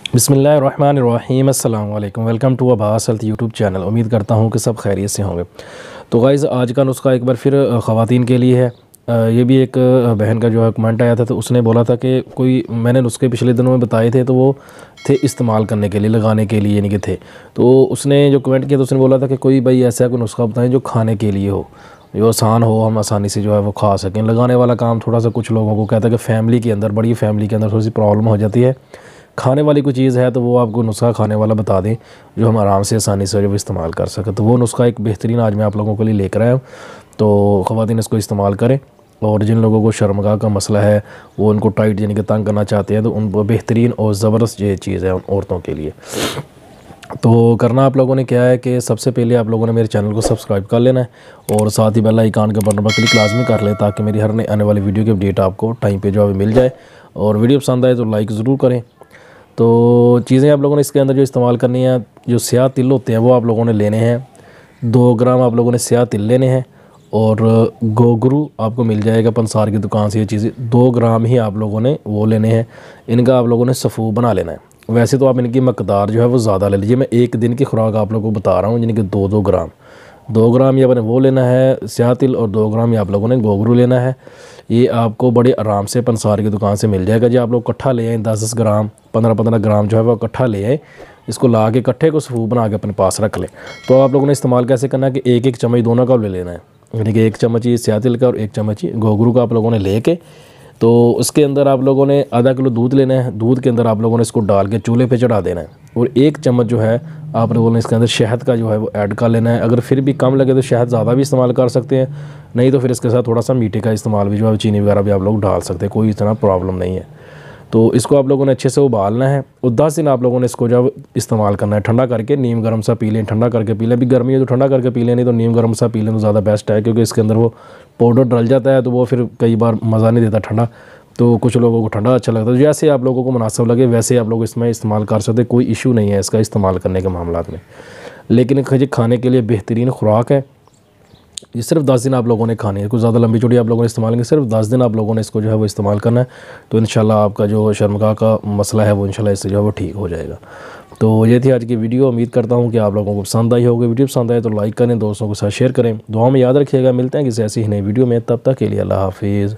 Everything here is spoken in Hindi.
बिस्मिल्लाहिर्रहमानिर्रहीम, अस्सलाम वालेकुम। Welcome to Abbas health YouTube channel. उम्मीद करता हूँ कि सब खैरियत से होंगे। तो गाइज़, आज का नुस्खा एक बार फिर ख़वातीन के लिए है। ये भी एक बहन का जो है कमेंट आया था, तो उसने बोला था कि कोई मैंने नुस्खे पिछले दिनों में बताए थे, तो वो थे इस्तेमाल करने के लिए, लगाने के लिए यानी कि थे। तो उसने जो कमेंट किया तो उसने बोला था कि कोई भाई ऐसा कोई नुस्खा बताएं जो खाने के लिए हो, जो आसान हो, हम आसानी से जो है वो खा सकें। लगाने वाला काम थोड़ा सा कुछ लोगों को कहता है कि फैमिली के अंदर, बड़ी फैमिली के अंदर थोड़ी सी प्रॉब्लम हो जाती है। खाने वाली कोई चीज़ है तो वो आपको नुस्खा खाने वाला बता दें जो हम आराम से आसानी से जो इस्तेमाल कर सकें। तो वो नुस्खा एक बेहतरीन आज मैं आप लोगों के लिए लेकर आया हूँ। तो ख़वातीन इसको इस्तेमाल करें, और जिन लोगों को शर्मगाह का मसला है, वो उनको टाइट यानी कि तंग करना चाहते हैं, तो उन बेहतरीन और ज़बरदस्त ये चीज़ है उन औरतों के लिए। तो करना आप लोगों ने क्या है कि सबसे पहले आप लोगों ने मेरे चैनल को सब्सक्राइब कर लेना है, और साथ ही बेल आइकन के बटन पर क्लिक लाजमी कर लें, ताकि मेरी हर आने वाली वीडियो की अपडेट आपको टाइम पे जो है मिल जाए। और वीडियो पसंद आए तो लाइक ज़रूर करें। तो चीज़ें आप लोगों ने इसके अंदर जो इस्तेमाल करनी है, जो स्याह तिल होते हैं वो आप लोगों ने लेने हैं। 2 ग्राम आप लोगों ने स्याह तिल लेने हैं, और गोगरू आपको मिल जाएगा पंसार की दुकान से। ये चीज़ें 2 ग्राम ही आप लोगों ने वो लेने हैं। इनका आप लोगों ने सफ़ू बना लेना है। वैसे तो आप इनकी मकदार जो है वो ज़्यादा ले लीजिए। मैं एक दिन की खुराक आप लोगों को बता रहा हूँ, यानी कि 2-2 ग्राम। 2 ग्राम ये आपने वो लेना है स्याह तिल, और 2 ग्राम ये आप लोगों ने गोगरू लेना है। ये आपको बड़े आराम से पंसार की दुकान से मिल जाएगा। जो आप लोग इकट्ठा ले आएँ, 10-10 ग्राम, 15-15 ग्राम जो है वो इकट्ठा ले आएँ। इसको ला के इकट्ठे को सफ़ू बना के अपने पास रख लें। तो आप लोगों ने इस्तेमाल कैसे करना है कि 1-1 चम्मच दोनों का ले लेना है, यानी कि 1 चम्मच ये स्याह तिल का और 1 चम्मच गोगरू का आप लोगों ने ले के, तो उसके अंदर आप लोगों ने आधा किलो दूध लेना है। दूध के अंदर आप लोगों ने इसको डाल के चूल्हे पे चढ़ा देना है, और 1 चम्मच जो है आप लोगों ने इसके अंदर शहद का जो है वो ऐड कर लेना है। अगर फिर भी कम लगे तो शहद ज़्यादा भी इस्तेमाल कर सकते हैं, नहीं तो फिर इसके साथ थोड़ा सा मीठे का इस्तेमाल भी जो है चीनी वगैरह भी आप लोग डाल सकते हैं, कोई इतना प्रॉब्लम नहीं है। तो इसको आप लोगों ने अच्छे से उबालना है, और 10 दिन आप लोगों ने इसको जब इस्तेमाल करना है, ठंडा करके नीम गर्म सा पी लें। ठंडा करके पी लें, अभी गर्मी है तो ठंडा करके पी लें, नहीं तो नीम गर्म सा पी लें तो ज़्यादा बेस्ट है, क्योंकि इसके अंदर वो पाउडर डल जाता है, तो वो फिर कई बार मज़ा नहीं देता ठंडा। तो कुछ लोगों को ठंडा अच्छा लगता है। जैसे आप लोगों को मुनासिब लगे वैसे आप लोग इसमें इस्तेमाल कर सकते हैं, कोई इशू नहीं है इसका इस्तेमाल करने के मामलात में। लेकिन खाने के लिए बेहतरीन खुराक है। ये सिर्फ 10 दिन आप लोगों ने खानी है, कुछ ज़्यादा लंबी चौड़ी आप लोगों ने इस्तेमाल करेंगे। सिर्फ 10 दिन आप लोगों ने इसको जो है वो इस्तेमाल करना है, तो इंशाल्लाह आपका जो शर्मगाह का मसला है वो इंशाल्लाह इससे जो है वो ठीक हो जाएगा। तो ये थी आज की वीडियो। उम्मीद करता हूँ कि आप लोगों को पसंद आई होगी। वीडियो पसंद आए तो लाइक करें, दोस्तों के साथ शेयर करें, दुआ में याद रखिएगा। मिलते हैं किसी ऐसी ही नई वीडियो में, तब तक के लिए अल्लाह हाफिज़।